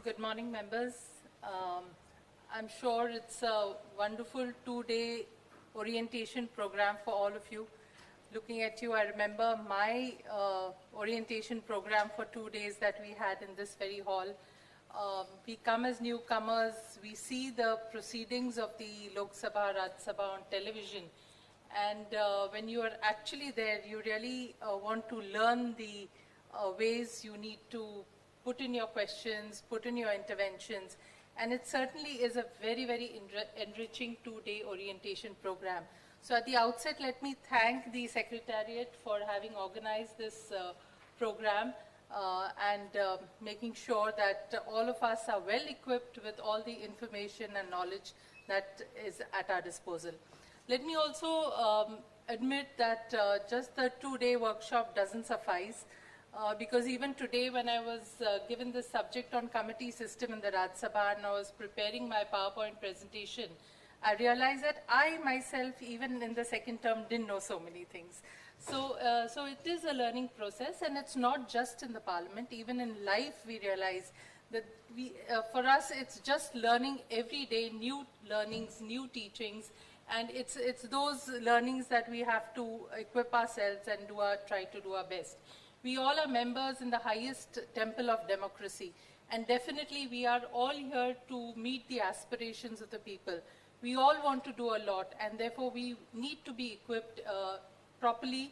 Good morning, members. I'm sure it's a wonderful two-day orientation program for all of you. Looking at you, I remember my orientation program for 2 days that we had in this very hall. We come as newcomers, we see the proceedings of the Lok Sabha, Rajya Sabha on television. And when you are actually there, you really want to learn the ways you need to put in your questions, put in your interventions. And it certainly is a very, very enriching two-day orientation program. So at the outset, let me thank the Secretariat for having organized this program and making sure that all of us are well equipped with all the information and knowledge that is at our disposal. Let me also admit that just the two-day workshop doesn't suffice. Because even today when I was given the subject on committee system in the Rajya Sabha and I was preparing my PowerPoint presentation, I realized that I myself, even in the second term, didn't know so many things. So it is a learning process, and it's not just in the Parliament. Even in life, we realize that for us, it's just learning every day, new learnings, new teachings, and it's those learnings that we have to equip ourselves and try to do our best. We all are members in the highest temple of democracy, and definitely we are all here to meet the aspirations of the people. We all want to do a lot, and therefore we need to be equipped properly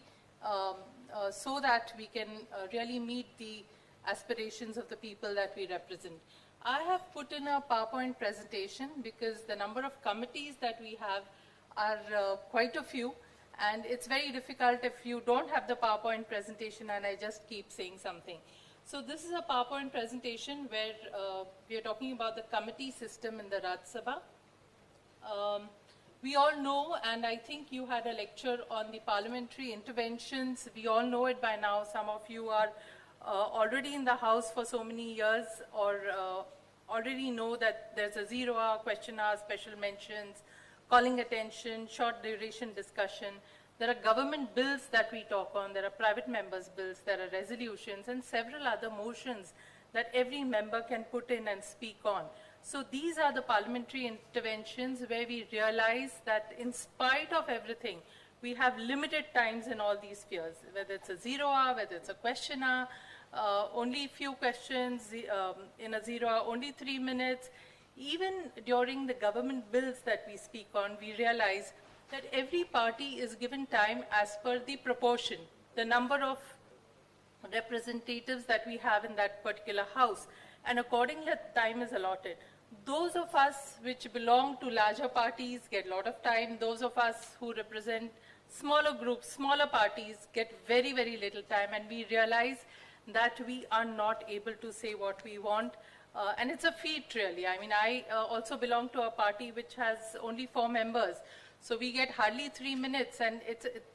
so that we can really meet the aspirations of the people that we represent. I have put in a PowerPoint presentation because the number of committees that we have are quite a few. And it's very difficult if you don't have the PowerPoint presentation and I just keep saying something. So this is a PowerPoint presentation where we are talking about the committee system in the Rajya Sabha. We all know, and I think you had a lecture on the parliamentary interventions. We all know it by now. Some of you are already in the House for so many years or already know that there's a 0-hour, question hour, special mentions, calling attention, short duration discussion. There are government bills that we talk on, there are private members' bills, there are resolutions and several other motions that every member can put in and speak on. So these are the parliamentary interventions where we realize that in spite of everything, we have limited times in all these spheres, whether it's a 0-hour, whether it's a question hour, only few questions, in a 0-hour, only 3 minutes. Even during the government bills that we speak on, we realize that every party is given time as per the proportion, the number of representatives that we have in that particular house, and accordingly time is allotted. Those of us which belong to larger parties get a lot of time. Those of us who represent smaller groups, smaller parties get very, very little time, and we realize that we are not able to say what we want. And it's a feat, really. I mean, I also belong to a party which has only 4 members. So we get hardly 3 minutes, and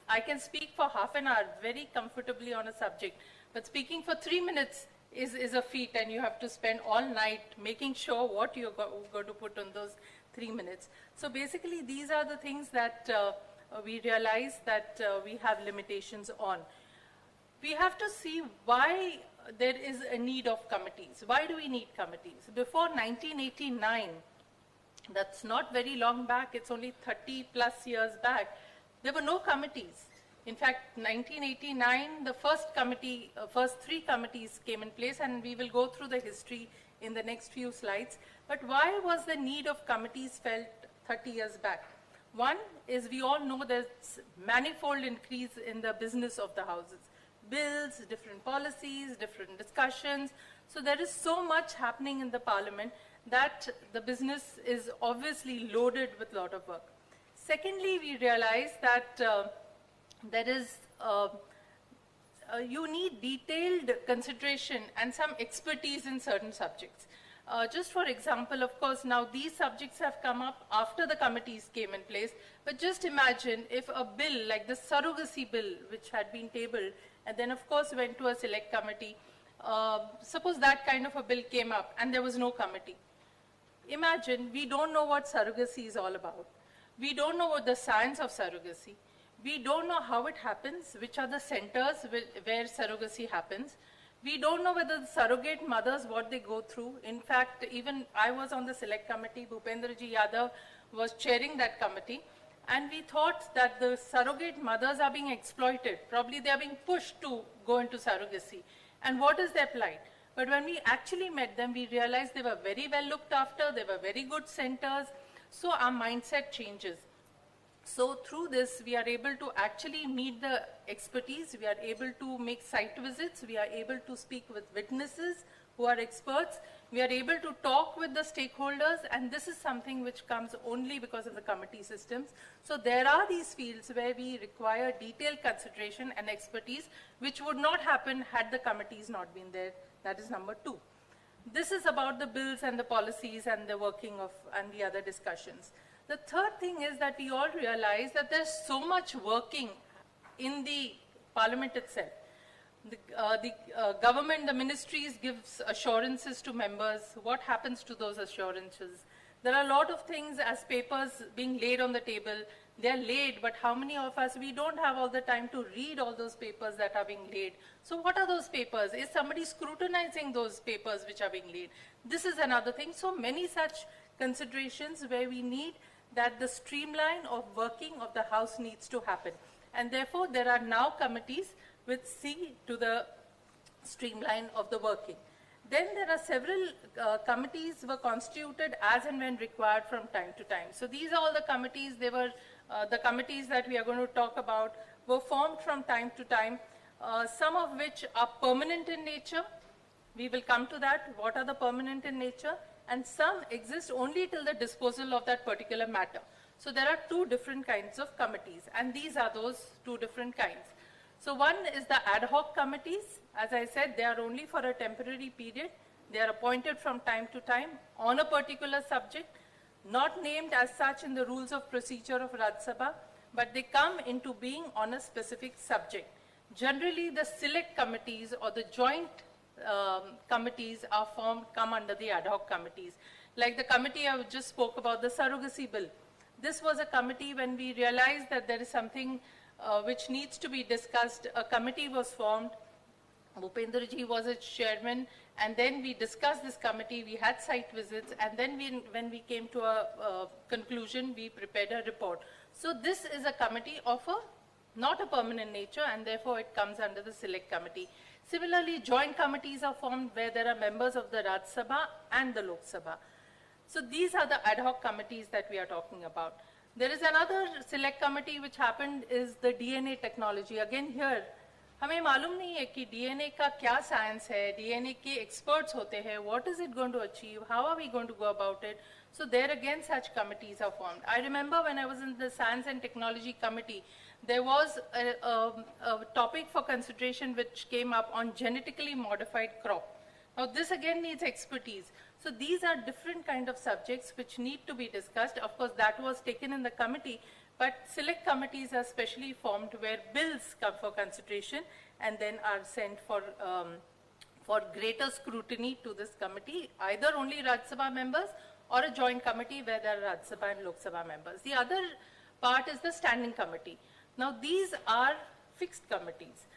I can speak for half an hour very comfortably on a subject. But speaking for 3 minutes is a feat, and you have to spend all night making sure what you're going to put on those 3 minutes. So basically, these are the things that we realize that we have limitations on. We have to see why there is a need of committees. Why do we need committees? Before 1989, that's not very long back, it's only 30 plus years back, there were no committees. In fact, 1989, the first 3 committees came in place, and we will go through the history in the next few slides. But why was the need of committees felt 30 years back? One is we all know there's manifold increase in the business of the houses. Bills, different policies, different discussions. So there is so much happening in the Parliament that the business is obviously loaded with a lot of work. Secondly, we realize that you need detailed consideration and some expertise in certain subjects. Just for example, of course, now these subjects have come up after the committees came in place, but just imagine if a bill like the surrogacy bill, which had been tabled, and then of course went to a select committee, suppose that kind of a bill came up and there was no committee. Imagine, we don't know what surrogacy is all about. We don't know what the science of surrogacy. We don't know how it happens, which are the centers where surrogacy happens. We don't know whether the surrogate mothers, what they go through. In fact, even I was on the select committee, Bhupendraji Yadav was chairing that committee, and we thought that the surrogate mothers are being exploited. Probably they are being pushed to go into surrogacy. And what is their plight? But when we actually met them, we realized they were very well looked after, they were very good centers, so our mindset changes. So through this, we are able to actually meet the expertise, we are able to make site visits, we are able to speak with witnesses who are experts, we are able to talk with the stakeholders, and this is something which comes only because of the committee systems. So there are these fields where we require detailed consideration and expertise, which would not happen had the committees not been there. That is number 2. This is about the bills and the policies and the working of and the other discussions. The third thing is that we all realize that there's so much working in the parliament itself. The government, the ministries gives assurances to members. What happens to those assurances? There are a lot of things as papers being laid on the table. They're laid, but how many of us, we don't have all the time to read all those papers that are being laid. So what are those papers? Is somebody scrutinizing those papers which are being laid? This is another thing. So many such considerations where we need that the streamline of working of the House needs to happen. And therefore, there are now committees which see to the streamline of the working. Then there are several committees were constituted as and when required from time to time. So these are all the committees. They were the committees that we are going to talk about were formed from time to time, some of which are permanent in nature. We will come to that. What are the permanent in nature? And some exist only till the disposal of that particular matter. So there are 2 different kinds of committees, and these are those 2 different kinds. So one is the ad hoc committees. As I said, they are only for a temporary period. They are appointed from time to time on a particular subject, not named as such in the rules of procedure of Rajya Sabha, but they come into being on a specific subject. Generally, the select committees or the joint committees are formed, come under the ad hoc committees. Like the committee I just spoke about, the surrogacy bill. This was a committee when we realized that there is something which needs to be discussed. A committee was formed. Bhupendraji was its chairman, and then we discussed this committee, we had site visits, and then when we came to a conclusion, we prepared a report. So this is a committee of not a permanent nature, and therefore it comes under the select committee. Similarly, joint committees are formed where there are members of the Rajya Sabha and the Lok Sabha. So these are the ad hoc committees that we are talking about. There is another select committee which happened is the DNA technology. Again here, हमें मालूम नहीं है कि DNA का क्या science है, DNA के experts होते हैं, what is it going to achieve, how are we going to go about it? So there again such committees are formed. I remember when I was in the Science and Technology Committee, there was a topic for consideration which came up on genetically modified crop. Now this again needs expertise. So these are different kind of subjects which need to be discussed. Of course, that was taken in the committee, but select committees are specially formed where bills come for consideration and then are sent for greater scrutiny to this committee, either only Rajya Sabha members or a joint committee where there are Rajya Sabha and Lok Sabha members. The other part is the standing committee. Now these are fixed committees.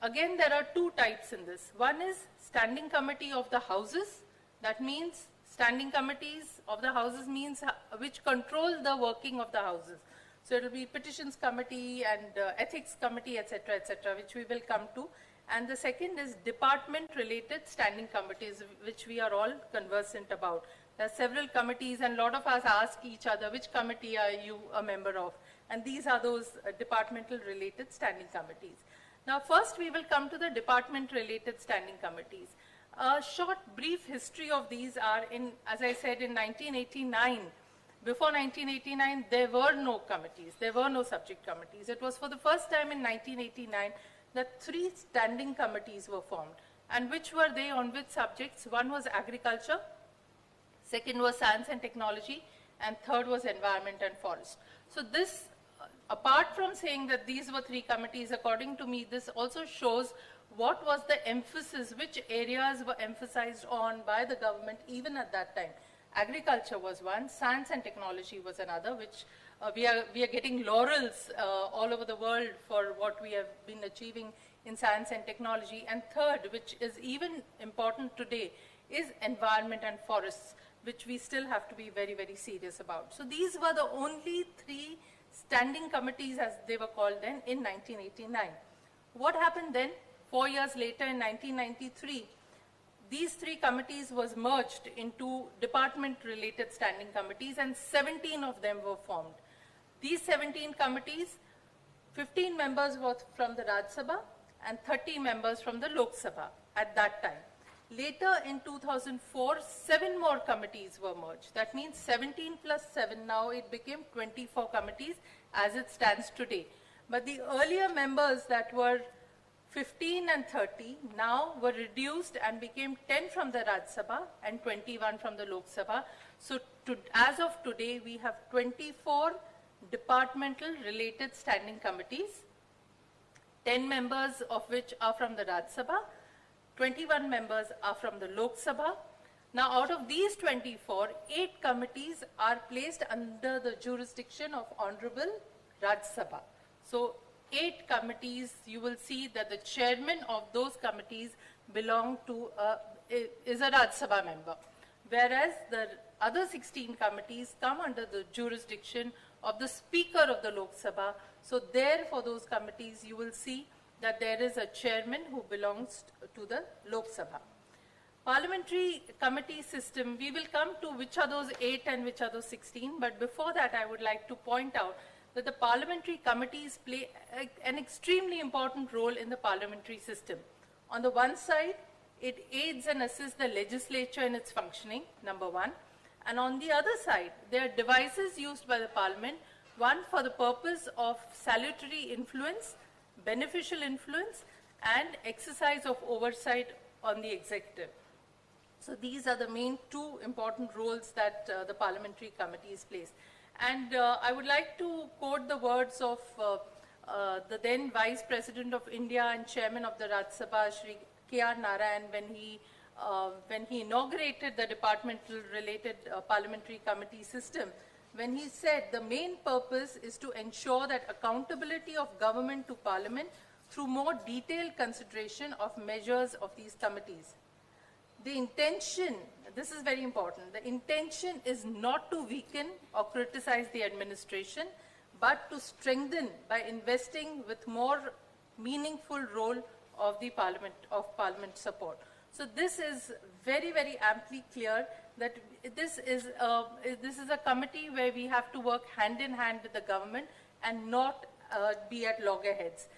Again, there are 2 types in this. One is standing committee of the houses. That means standing committees of the houses means which control the working of the houses. So it will be petitions committee and ethics committee, etc., which we will come to. And the second is department related standing committees, which we are all conversant about. There are several committees and a lot of us ask each other, which committee are you a member of? And these are those departmental related standing committees. Now first we will come to the department related standing committees. A short brief history of these are in, as I said, in 1989. Before 1989, there were no committees. There were no subject committees. It was for the first time in 1989 that 3 standing committees were formed. And which were they on which subjects? One was agriculture, second was science and technology, and third was environment and forest. So this, apart from saying that these were 3 committees, according to me, this also shows what was the emphasis, which areas were emphasized on by the government even at that time. Agriculture was one, science and technology was another, which we are getting laurels all over the world for what we have been achieving in science and technology. And third, which is even important today, is environment and forests, which we still have to be very, very serious about. So these were the only 3 standing committees, as they were called then, in 1989. What happened then? 4 years later, in 1993, these 3 committees was merged into department-related standing committees, and 17 of them were formed. These 17 committees, 15 members were from the Rajya Sabha and 30 members from the Lok Sabha at that time. Later in 2004, 7 more committees were merged. That means 17 plus 7, now it became 24 committees as it stands today. But the earlier members that were 15 and 30 now were reduced and became 10 from the Rajya Sabha and 21 from the Lok Sabha. So as of today, we have 24 departmental related standing committees, 10 members of which are from the Rajya Sabha, 21 members are from the Lok Sabha. Now, out of these 24, 8 committees are placed under the jurisdiction of Honorable Rajya Sabha. So 8 committees, you will see that the chairman of those committees belong to is a Rajya Sabha member, whereas the other 16 committees come under the jurisdiction of the Speaker of the Lok Sabha. So there, for those committees, you will see that there is a chairman who belongs to the Lok Sabha. Parliamentary committee system, we will come to which are those 8 and which are those 16, but before that I would like to point out that the parliamentary committees play an extremely important role in the parliamentary system. On the one side, it aids and assists the legislature in its functioning, number one. And on the other side, there are devices used by the parliament, one for the purpose of salutary influence, beneficial influence, and exercise of oversight on the executive. So these are the main 2 important roles that the parliamentary committees play. And I would like to quote the words of the then Vice President of India and Chairman of the Rajya Sabha, Shri K.R. Narayan, when he inaugurated the departmental related parliamentary committee system, when he said the main purpose is to ensure that accountability of government to parliament through more detailed consideration of measures of these committees. The intention, this is very important, the intention is not to weaken or criticize the administration, but to strengthen by investing with more meaningful role of the parliament support. So this is very, very amply clear that this is a committee where we have to work hand in hand with the government and not be at loggerheads.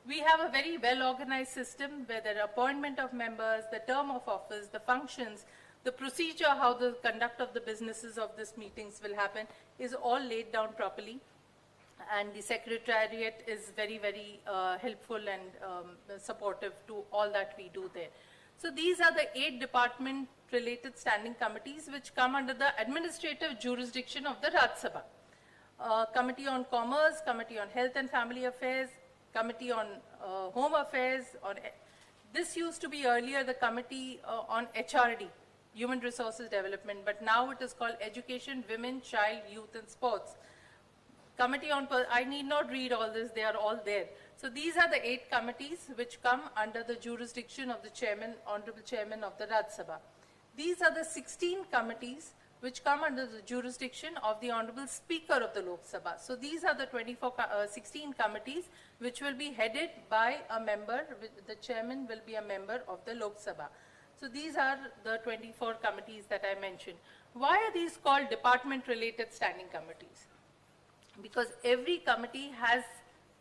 We have a very well-organized system where the appointment of members, the term of office, the functions, the procedure, how the conduct of the businesses of these meetings will happen is all laid down properly. And the Secretariat is very, very helpful and supportive to all that we do there. So these are the 8 department-related standing committees which come under the administrative jurisdiction of the Rajya Sabha. Committee on Commerce, Committee on Health and Family Affairs, Committee on Home Affairs. This used to be earlier the Committee on HRD, Human Resources Development, but now it is called Education, Women, Child, Youth and Sports. Committee on, I need not read all this, they are all there. So these are the 8 committees which come under the jurisdiction of the Chairman, Honorable Chairman of the Rajya Sabha. These are the 16 committees which come under the jurisdiction of the Honorable Speaker of the Lok Sabha. So these are the 16 committees which will be headed by a member, the Chairman will be a member of the Lok Sabha. So these are the 24 committees that I mentioned. Why are these called department-related standing committees? Because every committee has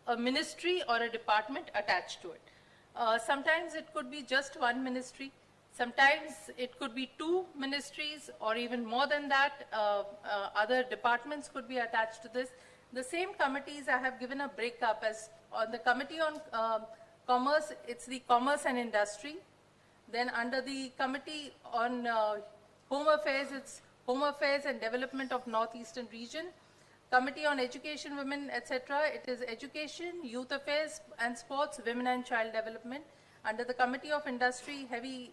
a ministry or a department attached to it. Sometimes it could be just one ministry. Sometimes it could be 2 ministries or even more than that. Other departments could be attached to this. The same committees I have given a breakup as on the Committee on Commerce, it's the Commerce and Industry. Then under the Committee on Home Affairs, it's Home Affairs and Development of Northeastern Region. Committee on Education, Women, etc. It is Education, Youth Affairs and Sports, Women and Child Development. Under the Committee of Industry, Heavy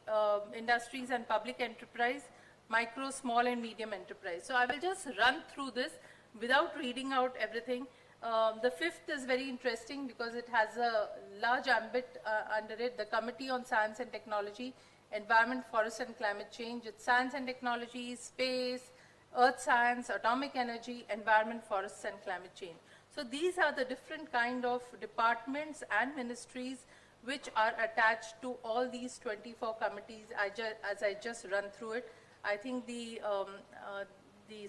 Industries and Public Enterprise, Micro, Small and Medium Enterprise. So I will just run through this without reading out everything. The fifth is very interesting because it has a large ambit under it, the Committee on Science and Technology, Environment, Forest and Climate Change. It's science and technology, space, earth science, atomic energy, environment, forests and climate change. So these are the different kind of departments and ministries which are attached to all these 24 committees. As I just run through it, I think the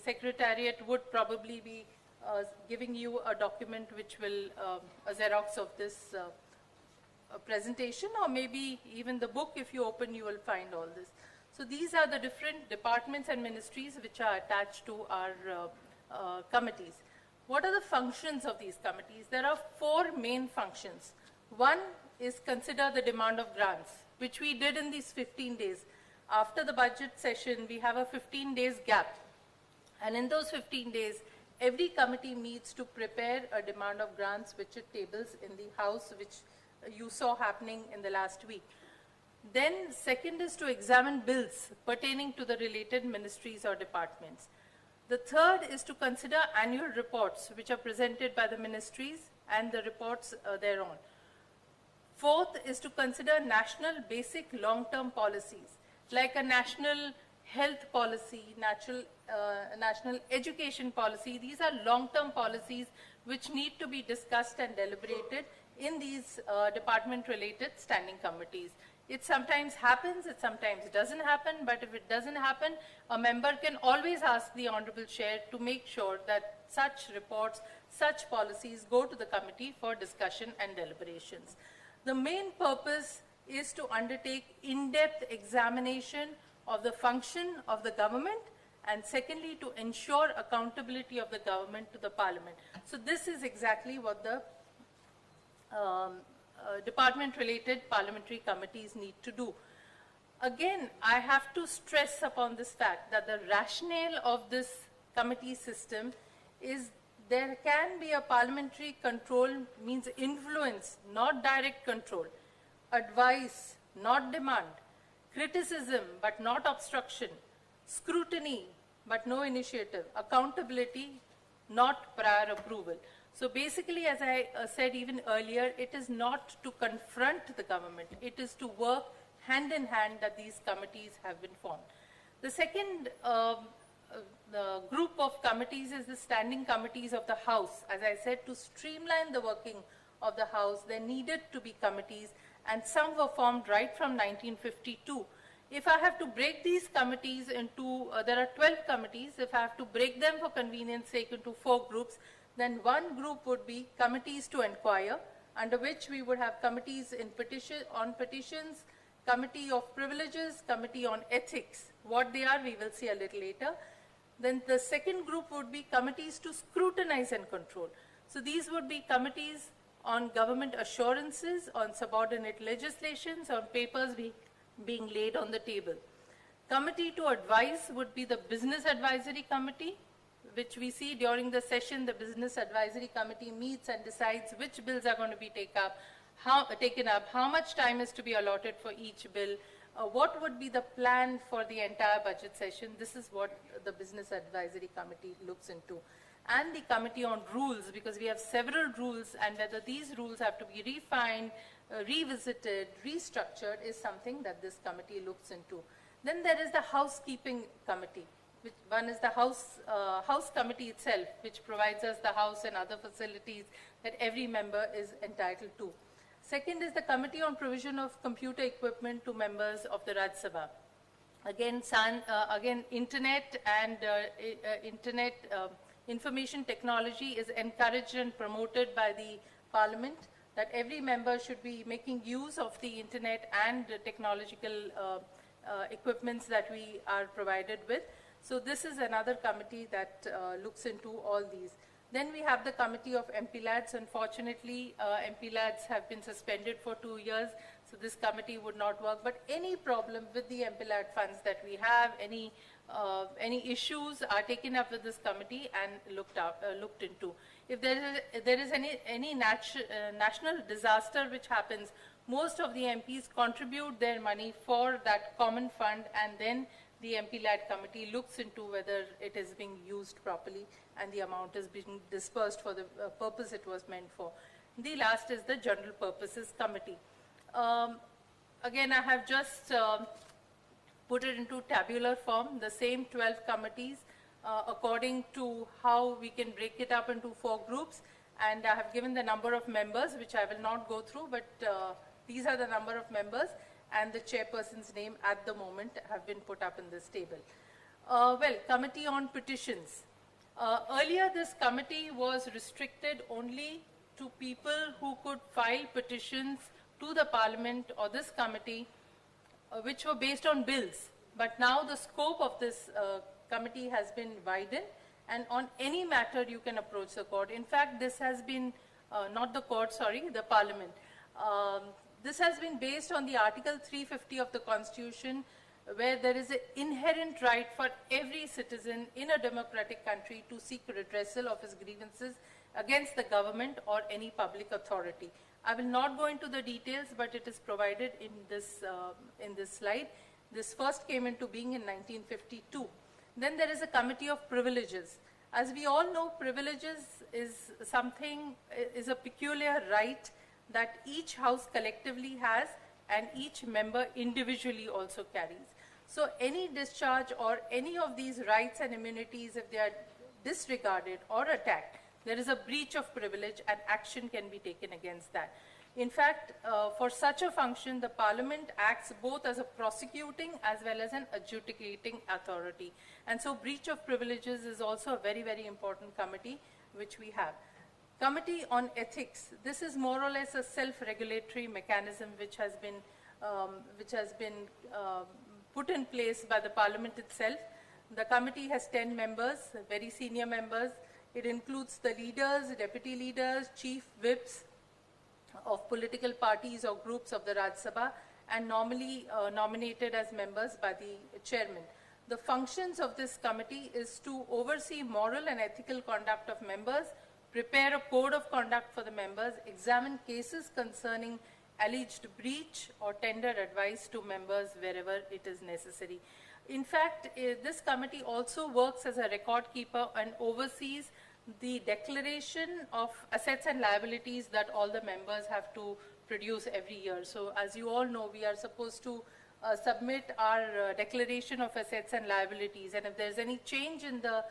Secretariat would probably be giving you a document which will, a Xerox of this a presentation, or maybe even the book. If you open, you will find all this. So these are the different departments and ministries which are attached to our committees. What are the functions of these committees? There are 4 main functions. One is consider the demand of grants, which we did in these 15 days. After the budget session, we have a 15 days gap. And in those 15 days, every committee meets to prepare a demand of grants, which it tables in the House, which you saw happening in the last week. Then second is to examine bills pertaining to the related ministries or departments. The third is to consider annual reports which are presented by the ministries and the reports thereon. Fourth is to consider national basic long-term policies like a national health policy, national education policy. These are long-term policies which need to be discussed and deliberated in these department-related standing committees. It sometimes happens, it sometimes doesn't happen, but if it doesn't happen, a member can always ask the Honorable Chair to make sure that such reports, such policies go to the committee for discussion and deliberations. The main purpose is to undertake in-depth examination of the function of the government, and secondly, to ensure accountability of the government to the Parliament. So this is exactly what the department-related parliamentary committees need to do. Again, I have to stress upon this fact that the rationale of this committee system is there can be a parliamentary control, means influence, not direct control, advice, not demand, criticism, but not obstruction, scrutiny, but no initiative, accountability, not prior approval. So basically, as I said even earlier, it is not to confront the government, it is to work hand in hand that these committees have been formed. The second the group of committees is the standing committees of the House. As I said, to streamline the working of the House, there needed to be committees, and some were formed right from 1952. If I have to break these committees into, there are 12 committees, if I have to break them for convenience sake into 4 groups, then one group would be committees to inquire, under which we would have committees on petitions, committee of privileges, committee on ethics. What they are, we will see a little later. Then the second group would be committees to scrutinize and control. So these would be committees on government assurances, on subordinate legislations, on papers being laid on the table. Committee to advise would be the Business Advisory Committee, which we see during the session. The Business Advisory Committee meets and decides which bills are going to be taken up, how much time is to be allotted for each bill, what would be the plan for the entire budget session. This is what the Business Advisory Committee looks into. And the Committee on Rules, because we have several rules, and whether these rules have to be refined, revisited, restructured is something that this committee looks into. Then there is the Housekeeping Committee. One is the House Committee itself, which provides us the House and other facilities that every member is entitled to. Second is the Committee on Provision of Computer Equipment to members of the Rajya Sabha. Again, internet and information technology is encouraged and promoted by the Parliament, that every member should be making use of the internet and technological equipments that we are provided with. So this is another committee that looks into all these. Then we have the Committee of MPLADs. Unfortunately, MPLADs have been suspended for 2 years, so this committee would not work. But any problem with the MPLAD funds that we have, any issues are taken up with this committee and looked into. If there is any national disaster which happens, most of the MPs contribute their money for that common fund, and then the MP-led committee looks into whether it is being used properly and the amount is being dispersed for the purpose it was meant for. The last is the General Purposes Committee. Again, I have just put it into tabular form, the same 12 committees according to how we can break it up into 4 groups. And I have given the number of members, which I will not go through, but these are the number of members, and the chairperson's name at the moment have been put up in this table. Well, Committee on Petitions. Earlier, this committee was restricted only to people who could file petitions to the Parliament or this committee, which were based on bills. But now the scope of this committee has been widened, and on any matter you can approach the court. In fact, this has been, not the court, sorry, the Parliament. This has been based on the Article 350 of the Constitution, where there is an inherent right for every citizen in a democratic country to seek redressal of his grievances against the government or any public authority. I will not go into the details, but it is provided in this slide. This first came into being in 1952. Then there is a Committee of Privileges. As we all know, privileges is a peculiar right that each house collectively has and each member individually also carries. So any discharge or any of these rights and immunities, if they are disregarded or attacked, there is a breach of privilege and action can be taken against that. In fact, for such a function, the Parliament acts both as a prosecuting as well as an adjudicating authority. And so breach of privileges is also a very, very important committee which we have. Committee on Ethics. This is more or less a self-regulatory mechanism which has been put in place by the Parliament itself. The committee has 10 members, very senior members. It includes the leaders, deputy leaders, chief whips of political parties or groups of the Rajya Sabha, and normally nominated as members by the chairman. The functions of this committee is to oversee moral and ethical conduct of members, prepare a code of conduct for the members, examine cases concerning alleged breach, or tender advice to members wherever it is necessary. In fact, this committee also works as a record keeper and oversees the declaration of assets and liabilities that all the members have to produce every year. So as you all know, we are supposed to submit our declaration of assets and liabilities, and if there's any change in the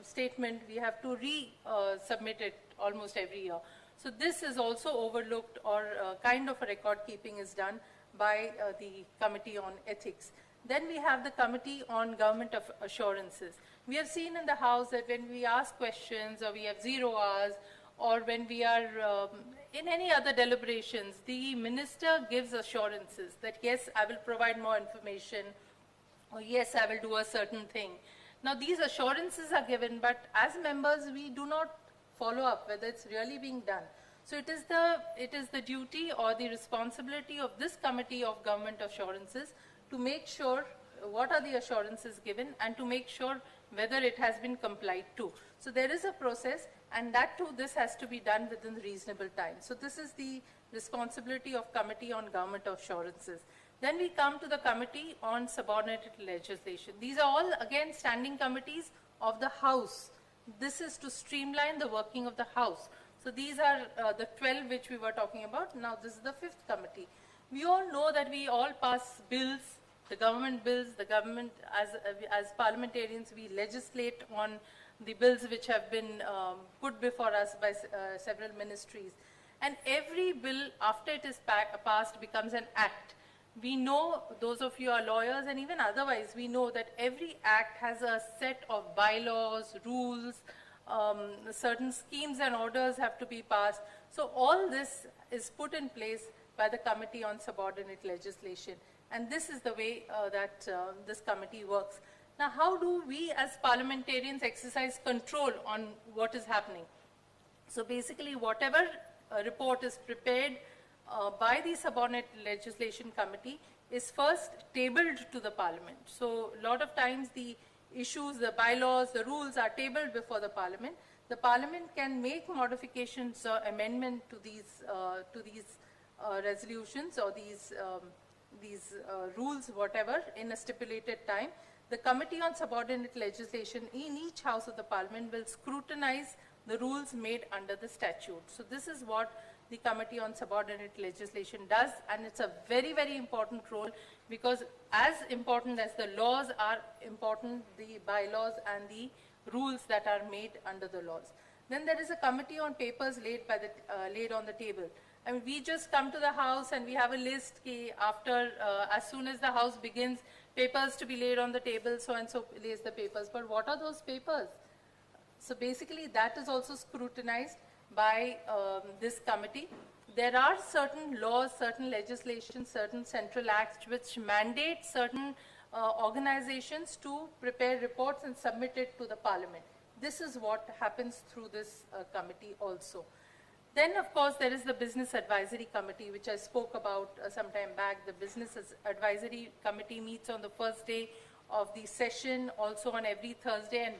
statement, we have to resubmit it almost every year. So this is also overlooked, or kind of a record keeping is done by the Committee on Ethics. Then we have the Committee on Government of Assurances. We have seen in the House that when we ask questions, or we have 0 hours, or when we are in any other deliberations, the minister gives assurances that yes, I will provide more information, or yes, I will do a certain thing. Now these assurances are given, but as members we do not follow up whether it's really being done. So it is the duty or the responsibility of this Committee of Government Assurances to make sure what are the assurances given and to make sure whether it has been complied to. So there is a process, and that too, this has to be done within reasonable time. So this is the responsibility of Committee on Government Assurances. Then we come to the Committee on Subordinated Legislation. These are all, again, standing committees of the House. This is to streamline the working of the House. So these are the 12 which we were talking about. Now this is the 5th committee. We all know that we all pass bills, the government bills, the government, as parliamentarians, we legislate on the bills which have been put before us by several ministries. And every bill, after it is passed, becomes an act. We know, those of you are lawyers, and even otherwise, we know that every act has a set of bylaws, rules, certain schemes and orders have to be passed. So all this is put in place by the Committee on Subordinate Legislation. And this is the way that this committee works. Now, how do we as parliamentarians exercise control on what is happening? So basically, whatever report is prepared by the Subordinate Legislation Committee is first tabled to the Parliament. So a lot of times the issues, the bylaws, the rules are tabled before the Parliament. The Parliament can make modifications or amendment to these resolutions or these rules, whatever, in a stipulated time. The Committee on Subordinate Legislation in each House of the Parliament will scrutinize the rules made under the statute. So this is what the Committee on Subordinate Legislation does, and it's a very, very important role, because as important as the laws are important, the bylaws and the rules that are made under the laws. Then there is a committee on papers laid on the table. I mean, we just come to the House and we have a list after, as soon as the House begins, papers to be laid on the table, so and so lays the papers. But what are those papers? So basically that is also scrutinized by this committee. There are certain laws, certain legislation, certain central acts which mandate certain organizations to prepare reports and submit it to the Parliament. This is what happens through this committee also. Then, of course, there is the Business Advisory Committee, which I spoke about some time back. The Business Advisory Committee meets on the first day of the session, also on every Thursday, and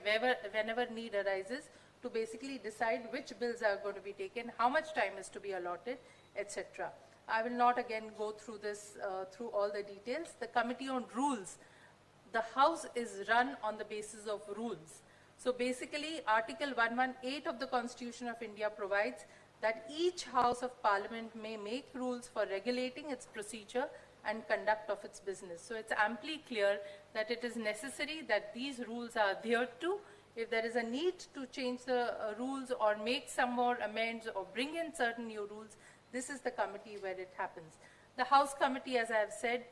whenever need arises, to basically decide which bills are going to be taken, how much time is to be allotted, etc. I will not again go through this, through all the details. The Committee on Rules, the House is run on the basis of rules. So basically, Article 118 of the Constitution of India provides that each House of Parliament may make rules for regulating its procedure and conduct of its business. So it's amply clear that it is necessary that these rules are adhered to. If there is a need to change the rules or make some more amends or bring in certain new rules, this is the committee where it happens. The House Committee, as I have said,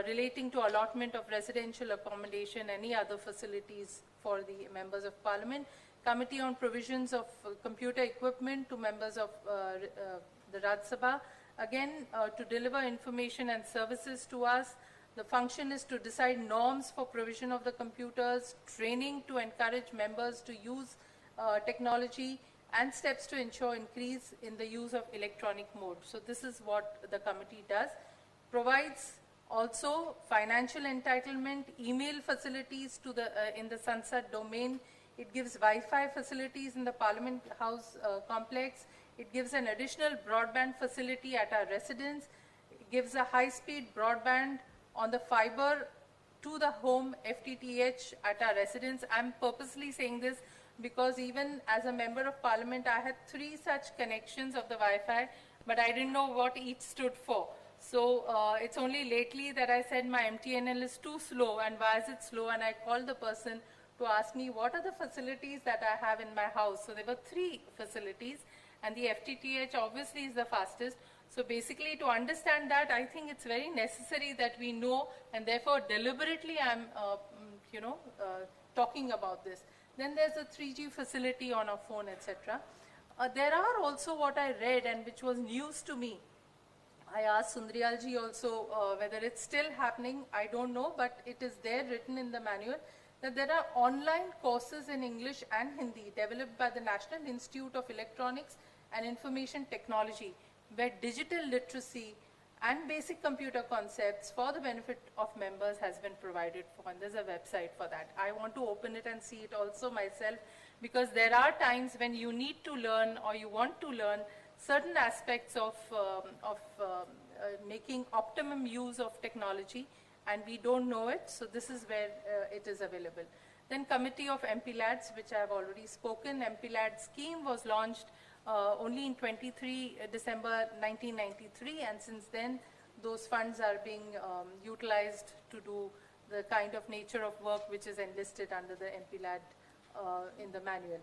relating to allotment of residential accommodation, any other facilities for the members of Parliament. Committee on provisions of computer equipment to members of the Rajya Sabha. Again, to deliver information and services to us. The function is to decide norms for provision of the computers, training to encourage members to use technology, and steps to ensure increase in the use of electronic mode. So this is what the committee does. Provides also financial entitlement, email facilities to the in the Sansad domain. It gives Wi-Fi facilities in the Parliament House complex. It gives an additional broadband facility at our residence. It gives a high-speed broadband on the fiber to the home FTTH at our residence. I'm purposely saying this because even as a member of Parliament, I had 3 such connections of the Wi-Fi, but I didn't know what each stood for. So it's only lately that I said my MTNL is too slow, and why is it slow? And I called the person to ask me what are the facilities that I have in my house. So there were 3 facilities, and the FTTH obviously is the fastest. So basically, to understand that, I think it's very necessary that we know, and therefore deliberately I'm talking about this. Then there's a 3G facility on a phone, etc. There are also what I read and which was news to me. I asked Sundriyal ji also whether it's still happening. I don't know, but it is there written in the manual that there are online courses in English and Hindi developed by the National Institute of Electronics and Information Technology, where digital literacy and basic computer concepts for the benefit of members has been provided for, and there's a website for that. I want to open it and see it also myself, because there are times when you need to learn or you want to learn certain aspects of making optimum use of technology, and we don't know it, so this is where it is available. Then Committee of MP-LADS, which I have already spoken. MP-LAD scheme was launched only in 23 December 1993, and since then those funds are being utilized to do the kind of nature of work which is enlisted under the MP-LAD in the manual.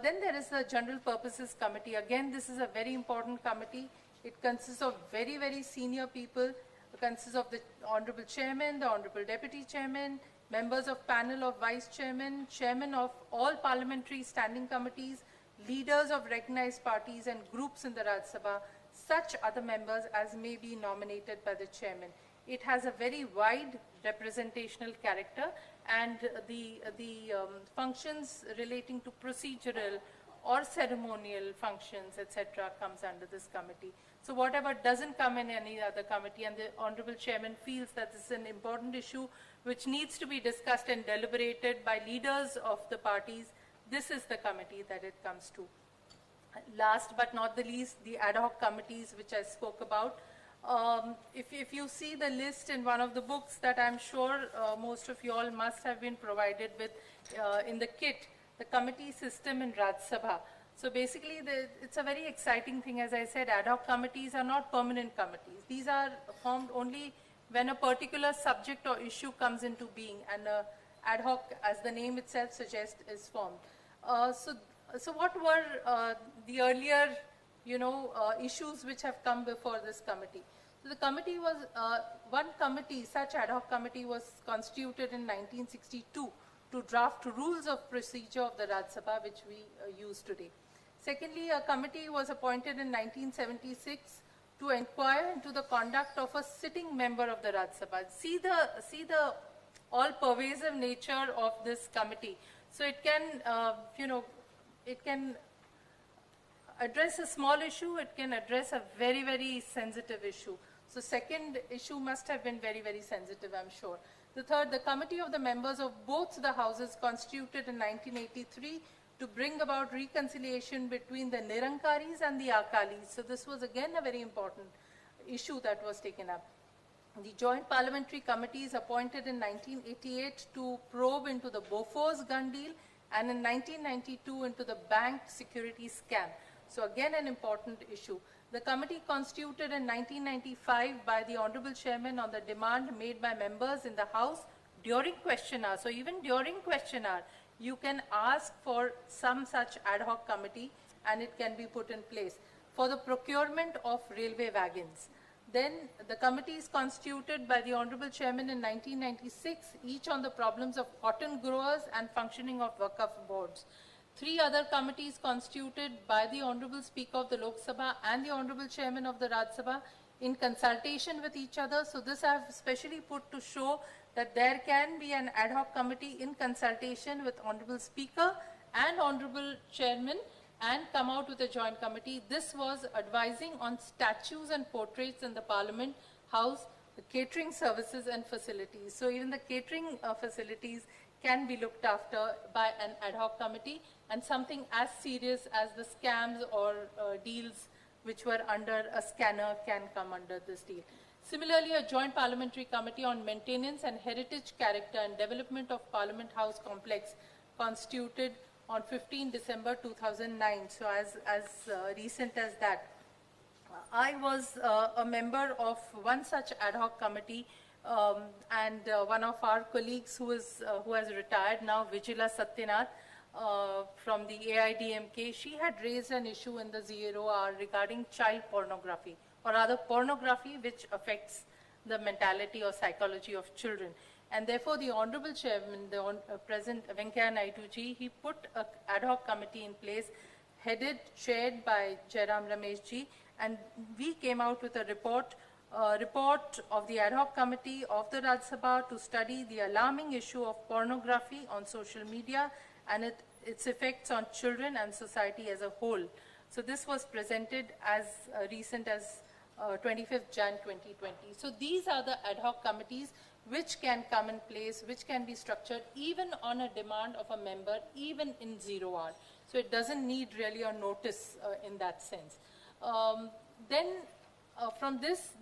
Then there is the General Purposes Committee. Again, this is a very important committee. It consists of very, very senior people. It consists of the Honorable Chairman, the Honorable Deputy Chairman, members of panel of Vice Chairman, Chairman of all parliamentary standing committees, leaders of recognized parties and groups in the Rajya Sabha, such other members as may be nominated by the Chairman. It has a very wide representational character, and the functions relating to procedural or ceremonial functions, etc., comes under this committee. So whatever doesn't come in any other committee, and the Honorable Chairman feels that this is an important issue which needs to be discussed and deliberated by leaders of the parties, this is the committee that it comes to. Last but not the least, the ad hoc committees which I spoke about. If you see the list in one of the books that I'm sure most of you all must have been provided with in the kit, the committee system in Rajya Sabha. So basically, it's a very exciting thing. As I said, ad hoc committees are not permanent committees. These are formed only when a particular subject or issue comes into being, and ad hoc, as the name itself suggests, is formed. So what were the earlier, issues which have come before this committee? So the committee was, one committee, such ad hoc committee was constituted in 1962 to draft rules of procedure of the Rajya Sabha, which we use today. Secondly, a committee was appointed in 1976 to inquire into the conduct of a sitting member of the Rajya Sabha. See the all-pervasive nature of this committee. So it can, it can address a small issue, it can address a very, very sensitive issue. So second issue must have been very, very sensitive, I'm sure. The third, the committee of the members of both the houses constituted in 1983 to bring about reconciliation between the Nirankaris and the Akalis. So this was again a very important issue that was taken up. The Joint Parliamentary Committees appointed in 1988 to probe into the Bofors gun deal, and in 1992 into the bank security scam. So again an important issue. The committee constituted in 1995 by the Honorable Chairman on the demand made by members in the House during question hour. So even during question hour, you can ask for some such ad hoc committee and it can be put in place for the procurement of railway wagons. Then the committee is constituted by the Honorable Chairman in 1996, each on the problems of cotton growers and functioning of Waqf boards. 3 other committees constituted by the Honorable Speaker of the Lok Sabha and the Honorable Chairman of the Rajya Sabha in consultation with each other. So this I have specially put to show that there can be an ad hoc committee in consultation with Honorable Speaker and Honorable Chairman and come out with a joint committee. This was advising on statues and portraits in the Parliament House, the catering services and facilities. So even the catering facilities can be looked after by an ad hoc committee, and something as serious as the scams or deals which were under a scanner can come under this deal. Similarly, a joint parliamentary committee on maintenance and heritage character and development of Parliament House complex constituted on 15 December 2009. So as recent as that. I was a member of one such ad hoc committee, and one of our colleagues who has retired now, Vijila Satyanath, from the AIDMK, she had raised an issue in the 0 hour regarding child pornography, or rather pornography which affects the mentality or psychology of children. And therefore, the Honorable Chairman, the President Venkaiah Naidu ji, he put an ad hoc committee in place, chaired by Jairam Ramesh ji, and we came out with a report of the ad hoc committee of the Rajya Sabha to study the alarming issue of pornography on social media and its effects on children and society as a whole. So this was presented as recent as 25th Jan 2020. So these are the ad hoc committees which can come in place, which can be structured even on a demand of a member, even in 0 hour. So it doesn't need really a notice in that sense. From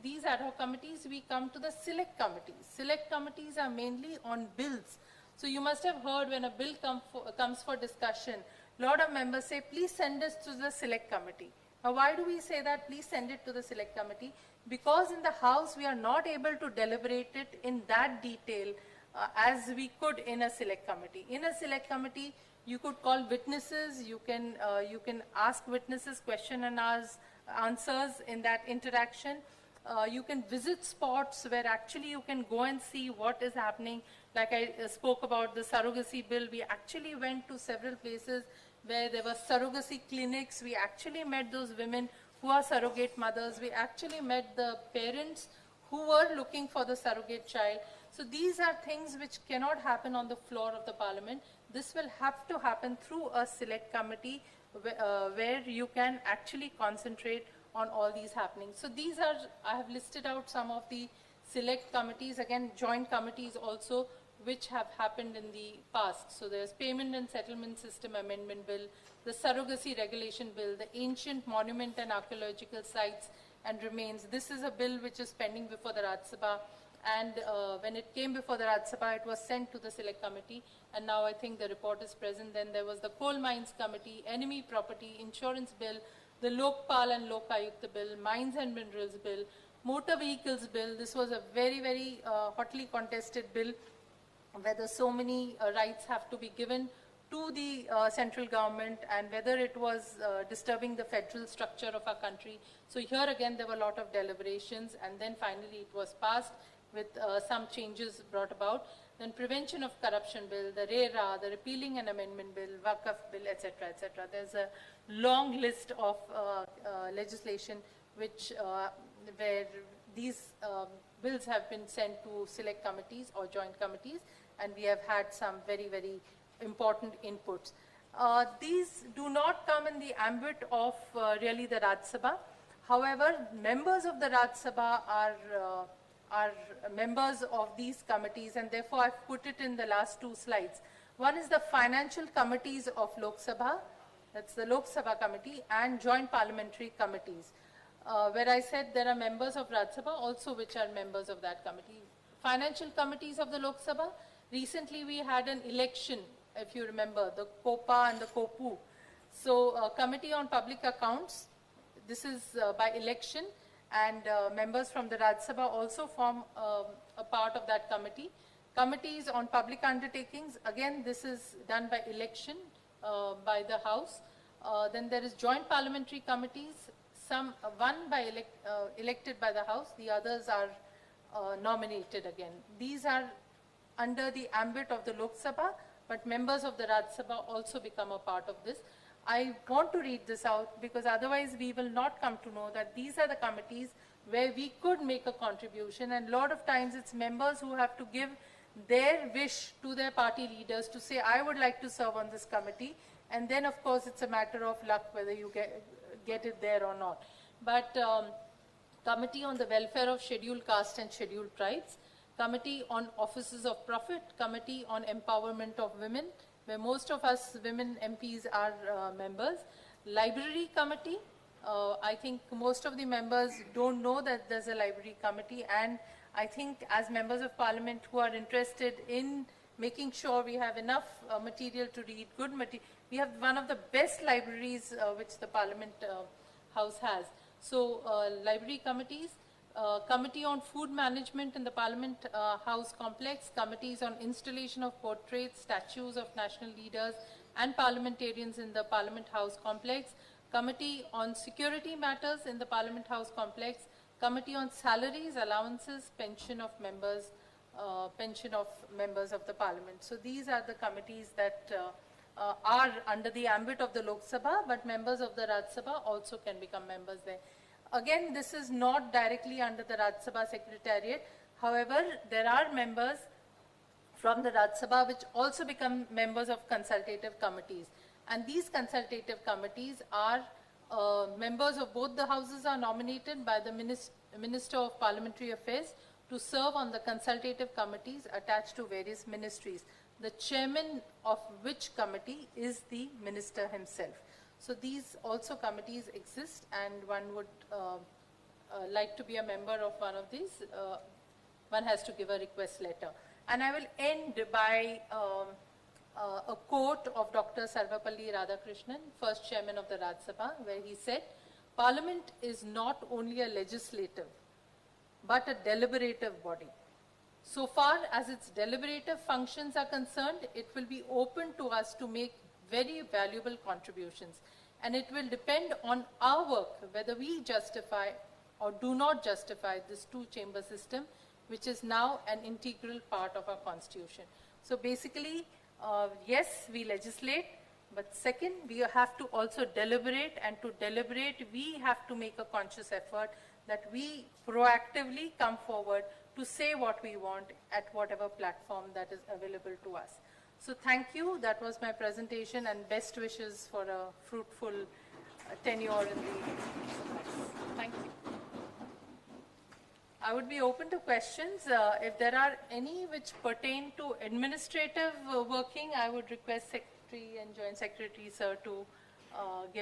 these ad hoc committees, we come to the select committees. Select committees are mainly on bills. So you must have heard when a bill comes for discussion, a lot of members say, please send us to the select committee. Now, why do we say that? Please send it to the select committee. Because in the House, we are not able to deliberate it in that detail as we could in a select committee. In a select committee, you could call witnesses, you can ask witnesses question and answers in that interaction. You can visit spots where actually you can go and see what is happening. Like I spoke about the surrogacy bill, we actually went to several places where there were surrogacy clinics. We actually met those women who are surrogate mothers. We actually met the parents who were looking for the surrogate child. So these are things which cannot happen on the floor of the Parliament. This will have to happen through a select committee where you can actually concentrate on all these happenings. So these are, I have listed out some of the select committees, again joint committees also, which have happened in the past. So there's Payment and Settlement System Amendment Bill, the Surrogacy Regulation Bill, the Ancient Monument and Archaeological Sites and remains. This is a bill which is pending before the Rajya Sabha, and when it came before the Rajya Sabha, it was sent to the Select Committee, and now I think the report is present. Then there was the Coal Mines Committee, Enemy Property, Insurance Bill, the Lokpal and Lok Ayukt Bill, Mines and Minerals Bill, Motor Vehicles Bill. This was a very, very hotly contested bill, whether so many rights have to be given to the central government and whether it was disturbing the federal structure of our country. So here again there were a lot of deliberations, and then finally it was passed with some changes brought about. Then Prevention of Corruption Bill, the RERA, the Repealing and Amendment Bill, Waqf Bill, etc., etc. There's a long list of legislation which where these bills have been sent to select committees or joint committees, and we have had some very, very important inputs. These do not come in the ambit of really the Rajya Sabha. However, members of the Rajya Sabha are members of these committees, and therefore I've put it in the last two slides. One is the financial committees of Lok Sabha, that's the Lok Sabha committee, and joint parliamentary committees, where I said there are members of Rajya Sabha also which are members of that committee. Financial committees of the Lok Sabha, recently we had an election, if you remember, the COPA and the COPU. So Committee on Public Accounts, this is by election, and members from the Rajya Sabha also form a part of that committee. Committees on public undertakings, again this is done by election by the House. Then there is joint parliamentary committees, one by elected by the House, the others are nominated again. These are under the ambit of the Lok Sabha, but members of the Rajya Sabha also become a part of this. I want to read this out because otherwise we will not come to know that these are the committees where we could make a contribution, and a lot of times it's members who have to give their wish to their party leaders to say, I would like to serve on this committee, and then of course it's a matter of luck whether you get it there or not. But Committee on the Welfare of Scheduled Caste and Scheduled Tribes, Committee on Offices of Profit, Committee on Empowerment of Women, where most of us women MPs are members, Library Committee. I think most of the members don't know that there's a library committee, and I think as members of parliament who are interested in making sure we have enough material to read, good material, we have one of the best libraries which the parliament house has. So library committees, Committee on Food Management in the Parliament House Complex, committees on installation of portraits, statues of national leaders and parliamentarians in the Parliament House Complex, Committee on Security Matters in the Parliament House Complex, Committee on Salaries, Allowances, Pension of members of the Parliament. So these are the committees that are under the ambit of the Lok Sabha, but members of the Rajya Sabha also can become members there. Again, this is not directly under the Rajya Sabha Secretariat. However, there are members from the Rajya Sabha which also become members of consultative committees. And these consultative committees are members of both the houses are nominated by the Minister of Parliamentary Affairs to serve on the consultative committees attached to various ministries, the chairman of which committee is the minister himself. So these also committees exist, and one would like to be a member of one of these, one has to give a request letter. And I will end by a quote of Dr. Sarvapalli Radhakrishnan, first chairman of the Rajya Sabha, where he said, "Parliament is not only a legislative, but a deliberative body. So far as its deliberative functions are concerned, it will be open to us to make very valuable contributions, and it will depend on our work whether we justify or do not justify this two-chamber system, which is now an integral part of our constitution." So basically, yes, we legislate, but second, we have to also deliberate, and to deliberate, we have to make a conscious effort that we proactively come forward to say what we want at whatever platform that is available to us. So thank you. That was my presentation, and best wishes for a fruitful tenure in the Thank you. I would be open to questions. If there are any which pertain to administrative working, I would request Secretary and Joint Secretary, sir, to give